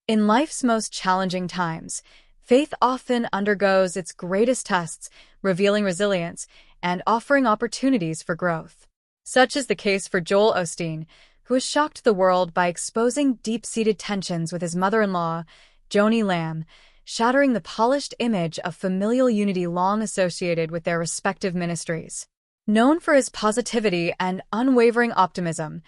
In life's most challenging times, faith often undergoes its greatest tests, revealing resilience and offering opportunities for growth. Such is the case for Joel Osteen, who has shocked the world by exposing deep-seated tensions with his mother-in-law, Joni Lamb, shattering the polished image of familial unity long associated with their respective ministries. Known for his positivity and unwavering optimism,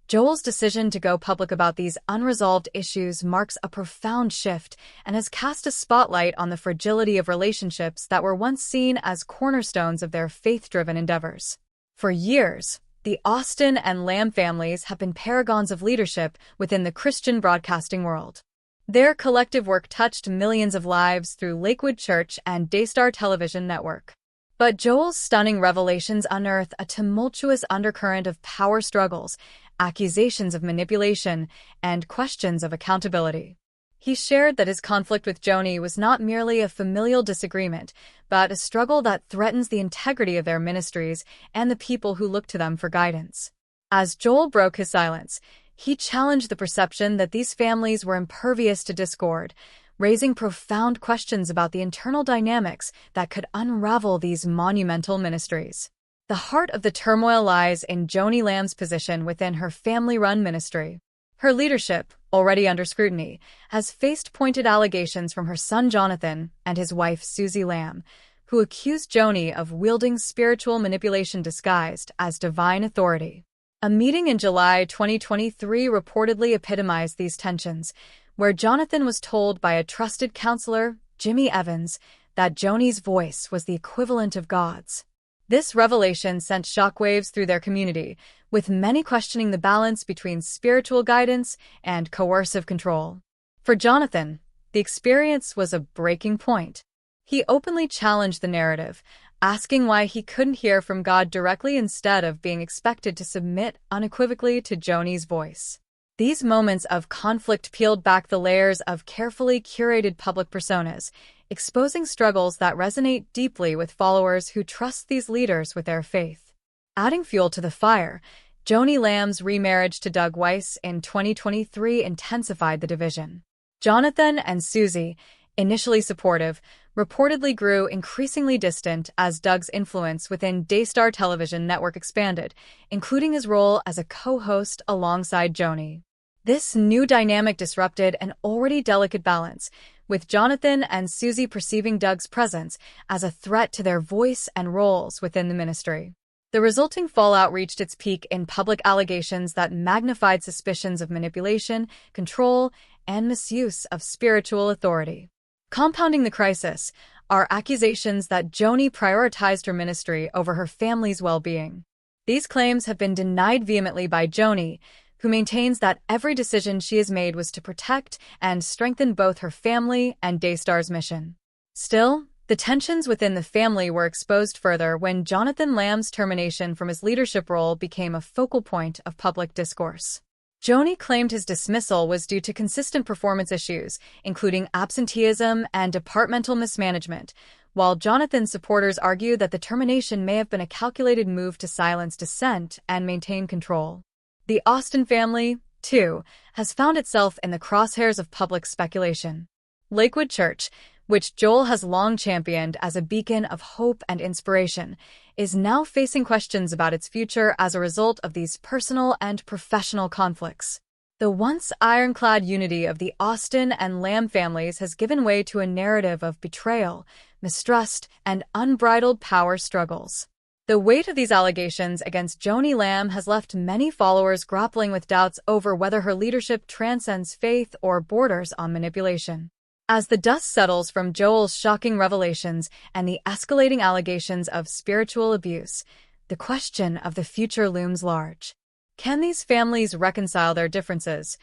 Joel's decision to go public about these unresolved issues marks a profound shift and has cast a spotlight on the fragility of relationships that were once seen as cornerstones of their faith-driven endeavors. For years, the Osteen and Lamb families have been paragons of leadership within the Christian broadcasting world. Their collective work touched millions of lives through Lakewood Church and Daystar Television Network. But Joel's stunning revelations unearth a tumultuous undercurrent of power struggles, accusations of manipulation, and questions of accountability. He shared that his conflict with Joni was not merely a familial disagreement, but a struggle that threatens the integrity of their ministries and the people who look to them for guidance. As Joel broke his silence, he challenged the perception that these families were impervious to discord, raising profound questions about the internal dynamics that could unravel these monumental ministries. The heart of the turmoil lies in Joni Lamb's position within her family-run ministry. Her leadership, already under scrutiny, has faced pointed allegations from her son Jonathan and his wife Susie Lamb, who accused Joni of wielding spiritual manipulation disguised as divine authority. A meeting in July 2023 reportedly epitomized these tensions, where Jonathan was told by a trusted counselor, Jimmy Evans, that Joni's voice was the equivalent of God's. This revelation sent shockwaves through their community, with many questioning the balance between spiritual guidance and coercive control. For Jonathan, the experience was a breaking point. He openly challenged the narrative, asking why he couldn't hear from God directly instead of being expected to submit unequivocally to Joni's voice. These moments of conflict peeled back the layers of carefully curated public personas, exposing struggles that resonate deeply with followers who trust these leaders with their faith. Adding fuel to the fire, Joni Lamb's remarriage to Doug Weiss in 2023 intensified the division. Jonathan and Susie, initially supportive, reportedly grew increasingly distant as Doug's influence within Daystar Television Network expanded, including his role as a co-host alongside Joni. This new dynamic disrupted an already delicate balance, with Jonathan and Susie perceiving Doug's presence as a threat to their voice and roles within the ministry. The resulting fallout reached its peak in public allegations that magnified suspicions of manipulation, control, and misuse of spiritual authority. Compounding the crisis are accusations that Joni prioritized her ministry over her family's well-being. These claims have been denied vehemently by Joni, who maintains that every decision she has made was to protect and strengthen both her family and Daystar's mission. Still, the tensions within the family were exposed further when Jonathan Lamb's termination from his leadership role became a focal point of public discourse. Joni claimed his dismissal was due to consistent performance issues, including absenteeism and departmental mismanagement, while Jonathan's supporters argued that the termination may have been a calculated move to silence dissent and maintain control. The Osteen family, too, has found itself in the crosshairs of public speculation. Lakewood Church, which Joel has long championed as a beacon of hope and inspiration, is now facing questions about its future as a result of these personal and professional conflicts. The once ironclad unity of the Osteen and Lamb families has given way to a narrative of betrayal, mistrust, and unbridled power struggles. The weight of these allegations against Joni Lamb has left many followers grappling with doubts over whether her leadership transcends faith or borders on manipulation. As the dust settles from Joel's shocking revelations and the escalating allegations of spiritual abuse, the question of the future looms large. Can these families reconcile their differences,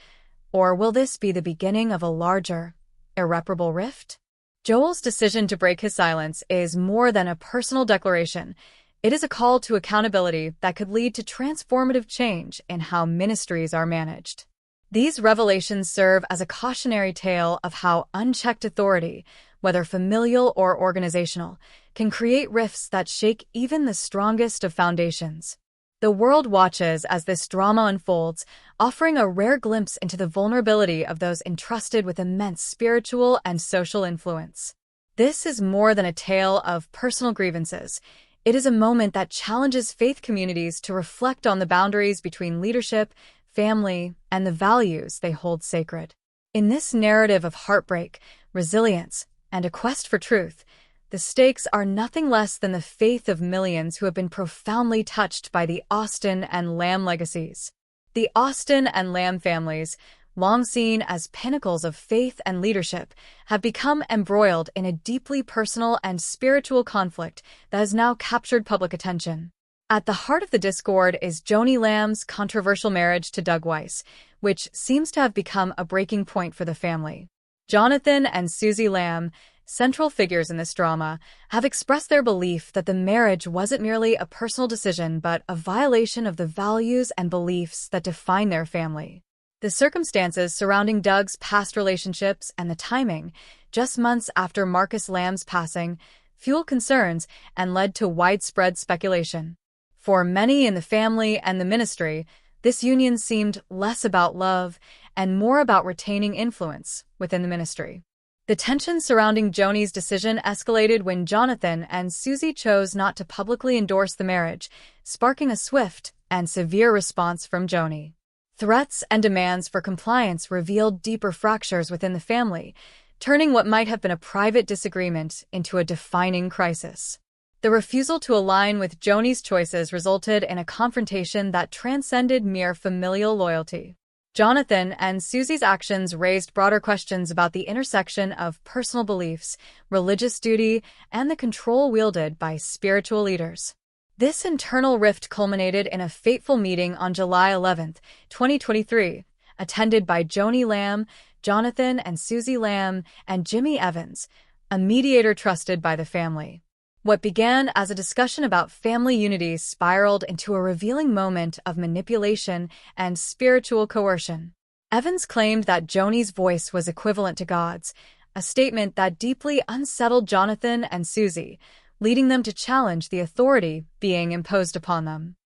or will this be the beginning of a larger, irreparable rift? Joel's decision to break his silence is more than a personal declaration. It is a call to accountability that could lead to transformative change in how ministries are managed. These revelations serve as a cautionary tale of how unchecked authority, whether familial or organizational, can create rifts that shake even the strongest of foundations. The world watches as this drama unfolds, offering a rare glimpse into the vulnerability of those entrusted with immense spiritual and social influence. This is more than a tale of personal grievances. It is a moment that challenges faith communities to reflect on the boundaries between leadership, family, and the values they hold sacred. In this narrative of heartbreak, resilience, and a quest for truth, the stakes are nothing less than the faith of millions who have been profoundly touched by the Osteen and Lamb legacies. The Osteen and Lamb families, long seen as pinnacles of faith and leadership, have become embroiled in a deeply personal and spiritual conflict that has now captured public attention. At the heart of the discord is Joni Lamb's controversial marriage to Doug Weiss, which seems to have become a breaking point for the family. Jonathan and Susie Lamb, central figures in this drama, have expressed their belief that the marriage wasn't merely a personal decision but a violation of the values and beliefs that define their family. The circumstances surrounding Doug's past relationships and the timing, just months after Marcus Lamb's passing, fuel concerns and led to widespread speculation. For many in the family and the ministry, this union seemed less about love and more about retaining influence within the ministry. The tension surrounding Joni's decision escalated when Jonathan and Susie chose not to publicly endorse the marriage, sparking a swift and severe response from Joni. Threats and demands for compliance revealed deeper fractures within the family, turning what might have been a private disagreement into a defining crisis. The refusal to align with Joni's choices resulted in a confrontation that transcended mere familial loyalty. Jonathan and Susie's actions raised broader questions about the intersection of personal beliefs, religious duty, and the control wielded by spiritual leaders. This internal rift culminated in a fateful meeting on July 11, 2023, attended by Joni Lamb, Jonathan and Susie Lamb, and Jimmy Evans, a mediator trusted by the family. What began as a discussion about family unity spiraled into a revealing moment of manipulation and spiritual coercion. Evans claimed that Joni's voice was equivalent to God's, a statement that deeply unsettled Jonathan and Susie, leading them to challenge the authority being imposed upon them.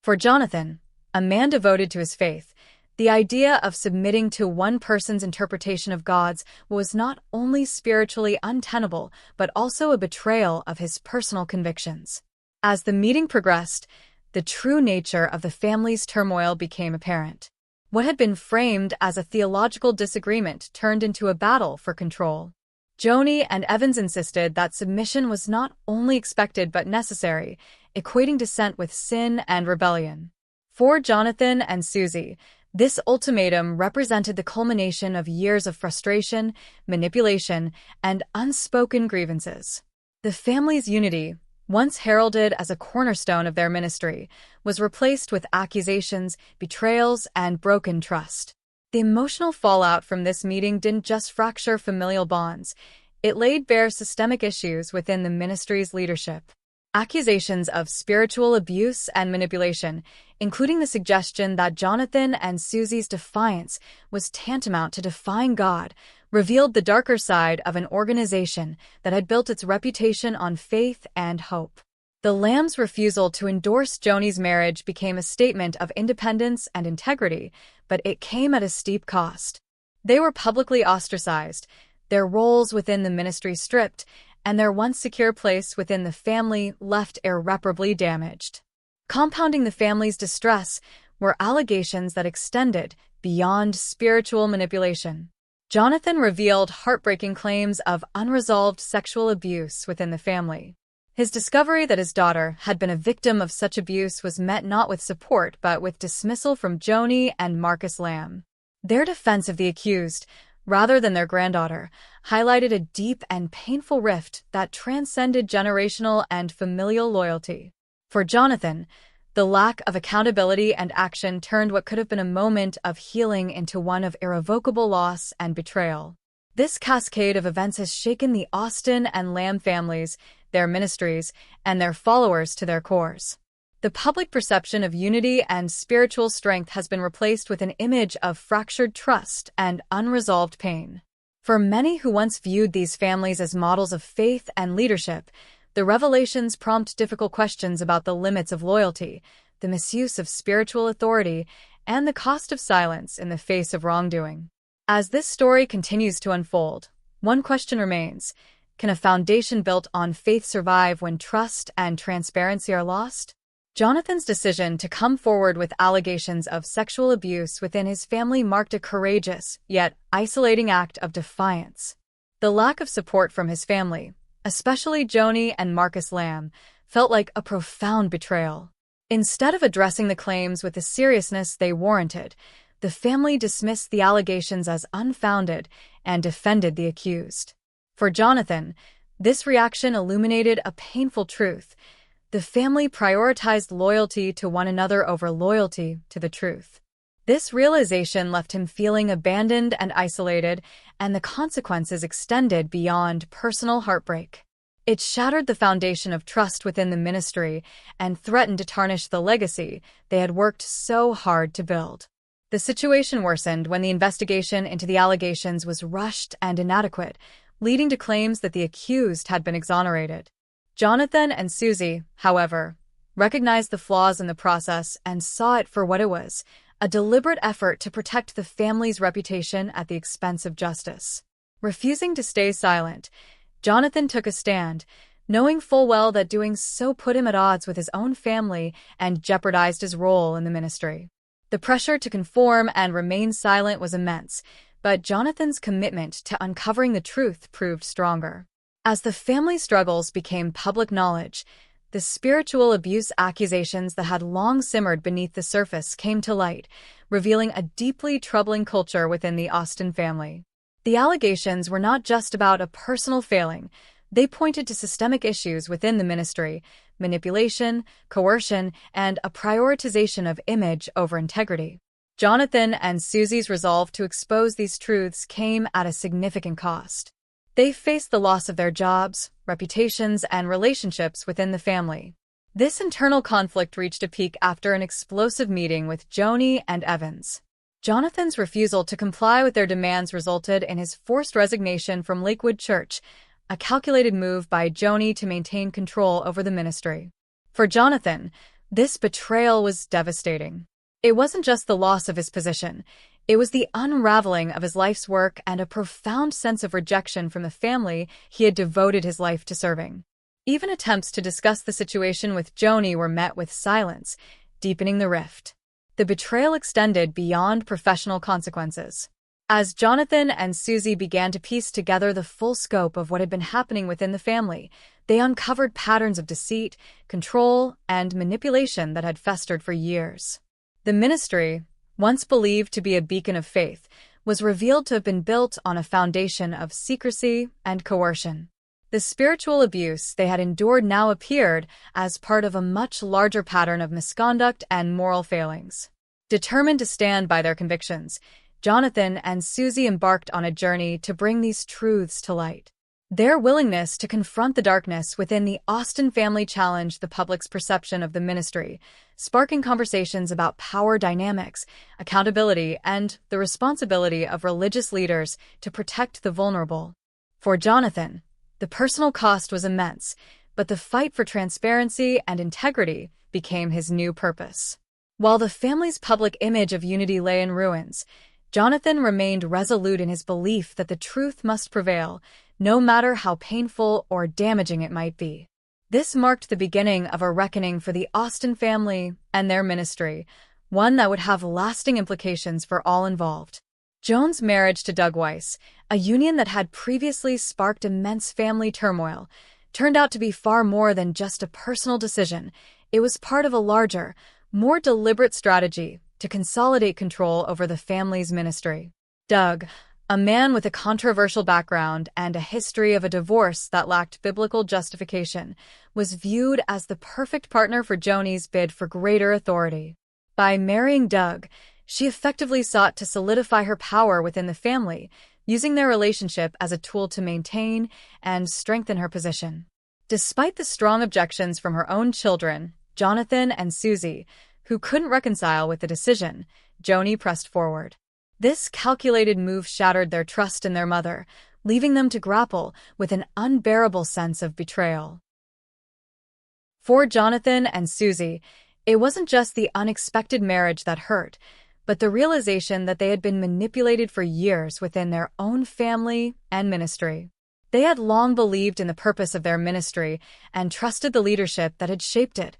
For Jonathan, a man devoted to his faith, the idea of submitting to one person's interpretation of God's was not only spiritually untenable, but also a betrayal of his personal convictions. As the meeting progressed, the true nature of the family's turmoil became apparent. What had been framed as a theological disagreement turned into a battle for control. Joni and Evans insisted that submission was not only expected but necessary, equating dissent with sin and rebellion. For Jonathan and Susie, this ultimatum represented the culmination of years of frustration, manipulation, and unspoken grievances. The family's unity, once heralded as a cornerstone of their ministry, was replaced with accusations, betrayals, and broken trust. The emotional fallout from this meeting didn't just fracture familial bonds, it laid bare systemic issues within the ministry's leadership. Accusations of spiritual abuse and manipulation, including the suggestion that Jonathan and Susie's defiance was tantamount to defying God, revealed the darker side of an organization that had built its reputation on faith and hope. The Lambs' refusal to endorse Joni's marriage became a statement of independence and integrity, but it came at a steep cost. They were publicly ostracized, their roles within the ministry stripped, and their once secure place within the family left irreparably damaged. Compounding the family's distress were allegations that extended beyond spiritual manipulation. Jonathan revealed heartbreaking claims of unresolved sexual abuse within the family. His discovery that his daughter had been a victim of such abuse was met not with support but with dismissal from Joni and Marcus Lamb. Their defense of the accused, rather than their granddaughter, highlighted a deep and painful rift that transcended generational and familial loyalty. For Jonathan, the lack of accountability and action turned what could have been a moment of healing into one of irrevocable loss and betrayal. This cascade of events has shaken the Osteen and Lamb families, their ministries, and their followers to their cores. The public perception of unity and spiritual strength has been replaced with an image of fractured trust and unresolved pain. For many who once viewed these families as models of faith and leadership, the revelations prompt difficult questions about the limits of loyalty, the misuse of spiritual authority, and the cost of silence in the face of wrongdoing. As this story continues to unfold, one question remains: can a foundation built on faith survive when trust and transparency are lost? Jonathan's decision to come forward with allegations of sexual abuse within his family marked a courageous, yet isolating act of defiance. The lack of support from his family, especially Joni and Marcus Lamb, felt like a profound betrayal. Instead of addressing the claims with the seriousness they warranted, the family dismissed the allegations as unfounded and defended the accused. For Jonathan, this reaction illuminated a painful truth. The family prioritized loyalty to one another over loyalty to the truth. This realization left him feeling abandoned and isolated, and the consequences extended beyond personal heartbreak. It shattered the foundation of trust within the ministry and threatened to tarnish the legacy they had worked so hard to build. The situation worsened when the investigation into the allegations was rushed and inadequate, leading to claims that the accused had been exonerated. Jonathan and Susie, however, recognized the flaws in the process and saw it for what it was: a deliberate effort to protect the family's reputation at the expense of justice. Refusing to stay silent, Jonathan took a stand, knowing full well that doing so put him at odds with his own family and jeopardized his role in the ministry. The pressure to conform and remain silent was immense, but Jonathan's commitment to uncovering the truth proved stronger. As the family struggles became public knowledge, the spiritual abuse accusations that had long simmered beneath the surface came to light, revealing a deeply troubling culture within the Osteen family. The allegations were not just about a personal failing. They pointed to systemic issues within the ministry: manipulation, coercion, and a prioritization of image over integrity. Jonathan and Susie's resolve to expose these truths came at a significant cost. They faced the loss of their jobs, reputations, and relationships within the family. This internal conflict reached a peak after an explosive meeting with Joni and Evans. Jonathan's refusal to comply with their demands resulted in his forced resignation from Lakewood Church, a calculated move by Joni to maintain control over the ministry. For Jonathan, this betrayal was devastating. It wasn't just the loss of his position. It was the unraveling of his life's work and a profound sense of rejection from the family he had devoted his life to serving. Even attempts to discuss the situation with Joni were met with silence, deepening the rift. The betrayal extended beyond professional consequences. As Jonathan and Susie began to piece together the full scope of what had been happening within the family, they uncovered patterns of deceit, control, and manipulation that had festered for years. The ministry, once believed to be a beacon of faith, was revealed to have been built on a foundation of secrecy and coercion. The spiritual abuse they had endured now appeared as part of a much larger pattern of misconduct and moral failings. Determined to stand by their convictions, Jonathan and Susie embarked on a journey to bring these truths to light. Their willingness to confront the darkness within the Osteen family challenged the public's perception of the ministry, sparking conversations about power dynamics, accountability, and the responsibility of religious leaders to protect the vulnerable. For Jonathan, the personal cost was immense, but the fight for transparency and integrity became his new purpose. While the family's public image of unity lay in ruins, Jonathan remained resolute in his belief that the truth must prevail, no matter how painful or damaging it might be. This marked the beginning of a reckoning for the Osteen family and their ministry, one that would have lasting implications for all involved. Joan's marriage to Doug Weiss, a union that had previously sparked immense family turmoil, turned out to be far more than just a personal decision. It was part of a larger, more deliberate strategy to consolidate control over the family's ministry. Doug, a man with a controversial background and a history of a divorce that lacked biblical justification, was viewed as the perfect partner for Joni's bid for greater authority. By marrying Doug, she effectively sought to solidify her power within the family, using their relationship as a tool to maintain and strengthen her position. Despite the strong objections from her own children, Jonathan and Susie, who couldn't reconcile with the decision, Joni pressed forward. This calculated move shattered their trust in their mother, leaving them to grapple with an unbearable sense of betrayal. For Jonathan and Susie, It wasn't just the unexpected marriage that hurt, but the realization that they had been manipulated for years within their own family and ministry. They had long believed in the purpose of their ministry and trusted the leadership that had shaped it,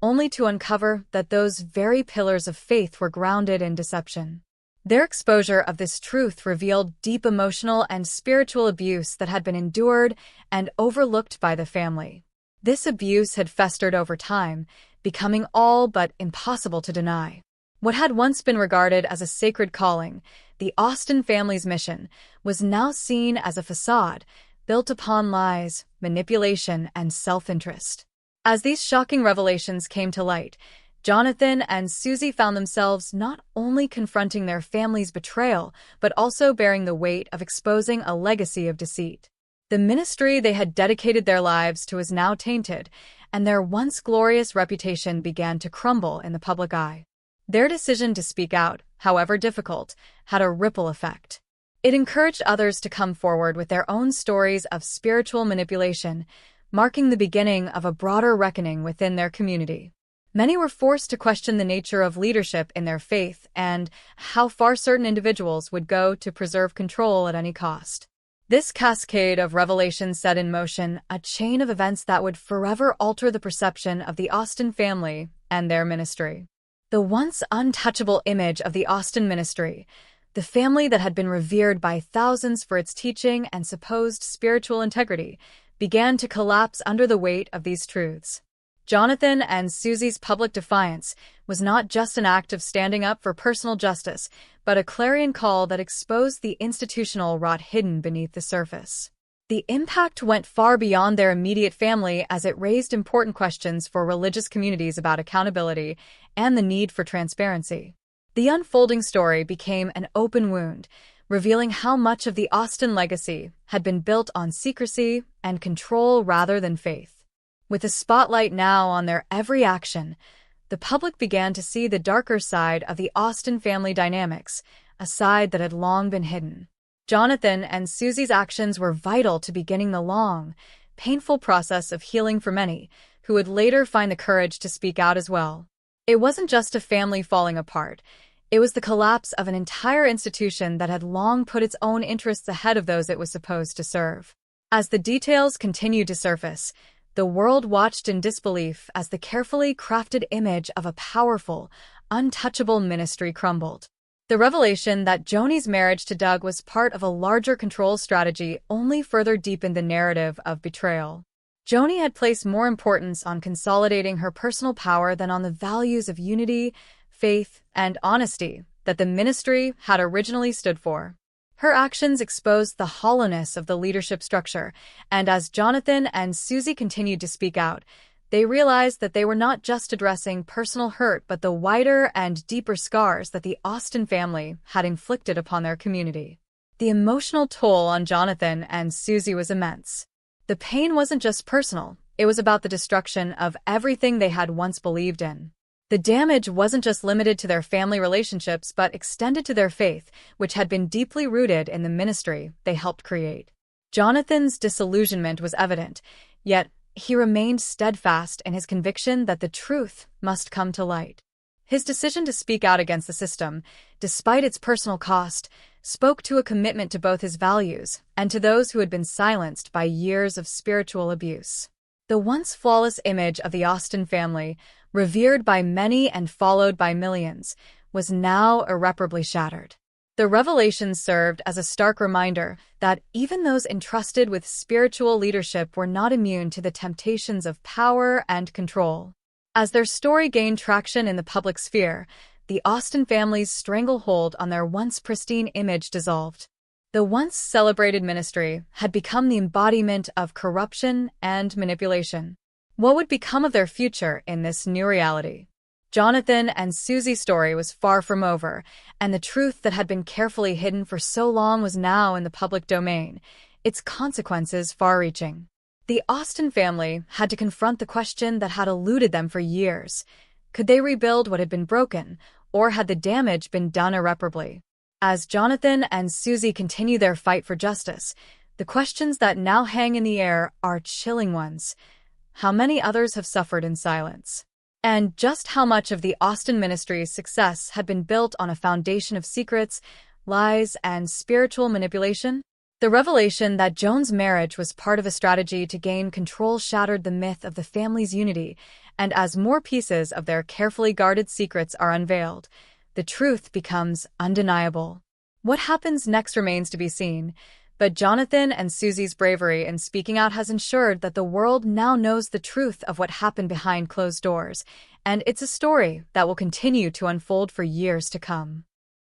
only to uncover that those very pillars of faith were grounded in deception. Their exposure of this truth revealed deep emotional and spiritual abuse that had been endured and overlooked by the family. This abuse had festered over time, becoming all but impossible to deny. What had once been regarded as a sacred calling, the Osteen family's mission, was now seen as a facade built upon lies, manipulation, and self-interest. As these shocking revelations came to light, Jonathan and Susie found themselves not only confronting their family's betrayal, but also bearing the weight of exposing a legacy of deceit. The ministry they had dedicated their lives to was now tainted, and their once glorious reputation began to crumble in the public eye. Their decision to speak out, however difficult, had a ripple effect. It encouraged others to come forward with their own stories of spiritual manipulation, marking the beginning of a broader reckoning within their community. Many were forced to question the nature of leadership in their faith and how far certain individuals would go to preserve control at any cost. This cascade of revelations set in motion a chain of events that would forever alter the perception of the Osteen family and their ministry. The once untouchable image of the Osteen ministry, the family that had been revered by thousands for its teaching and supposed spiritual integrity, began to collapse under the weight of these truths. Jonathan and Susie's public defiance was not just an act of standing up for personal justice, but a clarion call that exposed the institutional rot hidden beneath the surface. The impact went far beyond their immediate family as it raised important questions for religious communities about accountability and the need for transparency. The unfolding story became an open wound, revealing how much of the Osteen legacy had been built on secrecy and control rather than faith. With the spotlight now on their every action, the public began to see the darker side of the Osteen family dynamics, a side that had long been hidden. Jonathan and Susie's actions were vital to beginning the long, painful process of healing for many, who would later find the courage to speak out as well. It wasn't just a family falling apart. It was the collapse of an entire institution that had long put its own interests ahead of those it was supposed to serve. As the details continued to surface, the world watched in disbelief as the carefully crafted image of a powerful, untouchable ministry crumbled. The revelation that Joni's marriage to Doug was part of a larger control strategy only further deepened the narrative of betrayal. Joni had placed more importance on consolidating her personal power than on the values of unity, faith, and honesty that the ministry had originally stood for. Her actions exposed the hollowness of the leadership structure, and as Jonathan and Susie continued to speak out, they realized that they were not just addressing personal hurt but the wider and deeper scars that the Osteen family had inflicted upon their community. The emotional toll on Jonathan and Susie was immense. The pain wasn't just personal, it was about the destruction of everything they had once believed in. The damage wasn't just limited to their family relationships but extended to their faith, which had been deeply rooted in the ministry they helped create. Jonathan's disillusionment was evident, yet he remained steadfast in his conviction that the truth must come to light. His decision to speak out against the system, despite its personal cost, spoke to a commitment to both his values and to those who had been silenced by years of spiritual abuse. The once flawless image of the Osteen family, revered by many and followed by millions, was now irreparably shattered. The revelation served as a stark reminder that even those entrusted with spiritual leadership were not immune to the temptations of power and control. As their story gained traction in the public sphere, the Osteen family's stranglehold on their once pristine image dissolved. The once celebrated ministry had become the embodiment of corruption and manipulation. What would become of their future in this new reality? Jonathan and Susie's story was far from over, and the truth that had been carefully hidden for so long was now in the public domain, its consequences far-reaching. The Osteen family had to confront the question that had eluded them for years. Could they rebuild what had been broken, or had the damage been done irreparably? As Jonathan and Susie continue their fight for justice, the questions that now hang in the air are chilling ones. How many others have suffered in silence? and just how much of the Osteen ministry's success had been built on a foundation of secrets, lies, and spiritual manipulation. The revelation that Joan's marriage was part of a strategy to gain control shattered the myth of the family's unity, and as more pieces of their carefully guarded secrets are unveiled, the truth becomes undeniable. What happens next remains to be seen, but Jonathan and Susie's bravery in speaking out has ensured that the world now knows the truth of what happened behind closed doors, and it's a story that will continue to unfold for years to come.